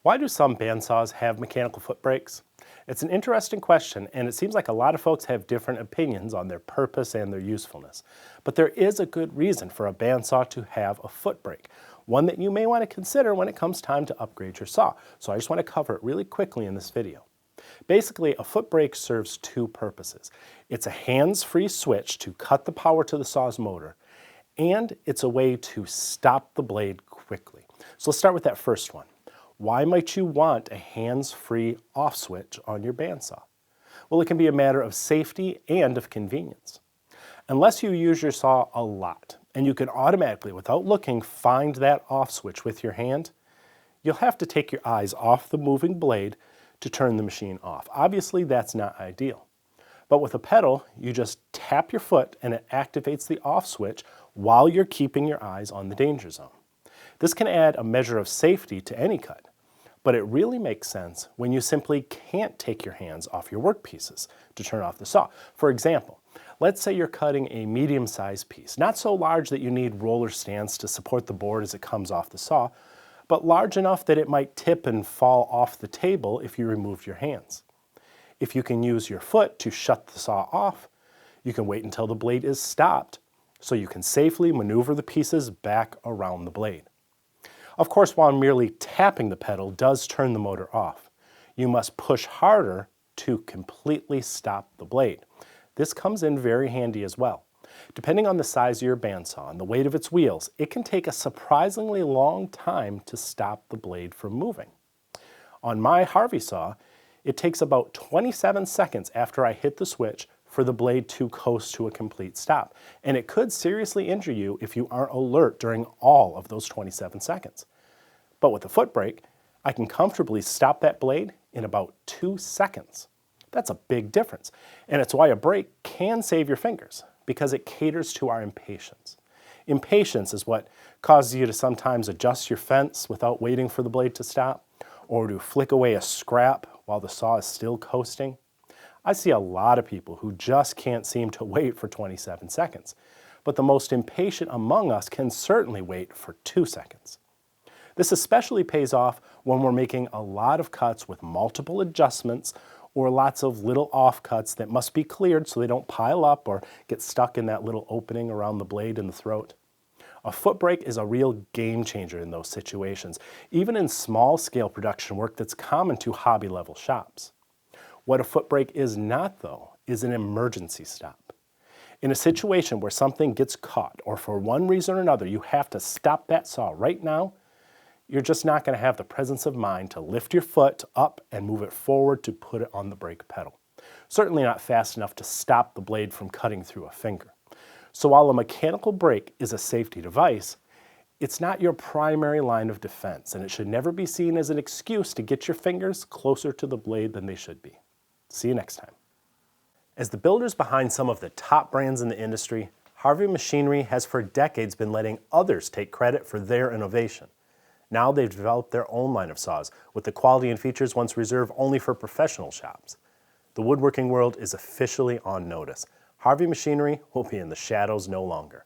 Why do some bandsaws have mechanical foot brakes? It's an interesting question, and it seems like a lot of folks have different opinions on their purpose and their usefulness. But there is a good reason for a bandsaw to have a foot brake, one that you may want to consider when it comes time to upgrade your saw. So I just want to cover it really quickly in this video. Basically, a foot brake serves two purposes. It's a hands-free switch to cut the power to the saw's motor, and it's a way to stop the blade quickly. So let's start with that first one. Why might you want a hands-free off switch on your bandsaw? Well, it can be a matter of safety and of convenience. Unless you use your saw a lot, and you can automatically, without looking, find that off switch with your hand, you'll have to take your eyes off the moving blade to turn the machine off. Obviously, that's not ideal. But with a pedal, you just tap your foot and it activates the off switch while you're keeping your eyes on the danger zone. This can add a measure of safety to any cut, but it really makes sense when you simply can't take your hands off your workpieces to turn off the saw. For example, let's say you're cutting a medium-sized piece, not so large that you need roller stands to support the board as it comes off the saw, but large enough that it might tip and fall off the table if you removed your hands. If you can use your foot to shut the saw off, you can wait until the blade is stopped so you can safely maneuver the pieces back around the blade. Of course, while merely tapping the pedal does turn the motor off, you must push harder to completely stop the blade. This comes in very handy as well. Depending on the size of your bandsaw and the weight of its wheels, it can take a surprisingly long time to stop the blade from moving. On my Harvey saw, it takes about 27 seconds after I hit the switch for the blade to coast to a complete stop. And it could seriously injure you if you aren't alert during all of those 27 seconds. But with a foot brake, I can comfortably stop that blade in about 2 seconds. That's a big difference. And it's why a brake can save your fingers, because it caters to our impatience. Impatience is what causes you to sometimes adjust your fence without waiting for the blade to stop, or to flick away a scrap while the saw is still coasting. I see a lot of people who just can't seem to wait for 27 seconds, but the most impatient among us can certainly wait for 2 seconds. This especially pays off when we're making a lot of cuts with multiple adjustments or lots of little offcuts that must be cleared so they don't pile up or get stuck in that little opening around the blade and the throat. A foot brake is a real game changer in those situations, even in small scale production work that's common to hobby level shops. What a foot brake is not, though, is an emergency stop. In a situation where something gets caught, or for one reason or another you have to stop that saw right now, you're just not going to have the presence of mind to lift your foot up and move it forward to put it on the brake pedal. Certainly not fast enough to stop the blade from cutting through a finger. So while a mechanical brake is a safety device, it's not your primary line of defense, and it should never be seen as an excuse to get your fingers closer to the blade than they should be. See you next time. As the builders behind some of the top brands in the industry, Harvey Machinery has for decades been letting others take credit for their innovation. Now they've developed their own line of saws with the quality and features once reserved only for professional shops. The woodworking world is officially on notice. Harvey Machinery will be in the shadows no longer.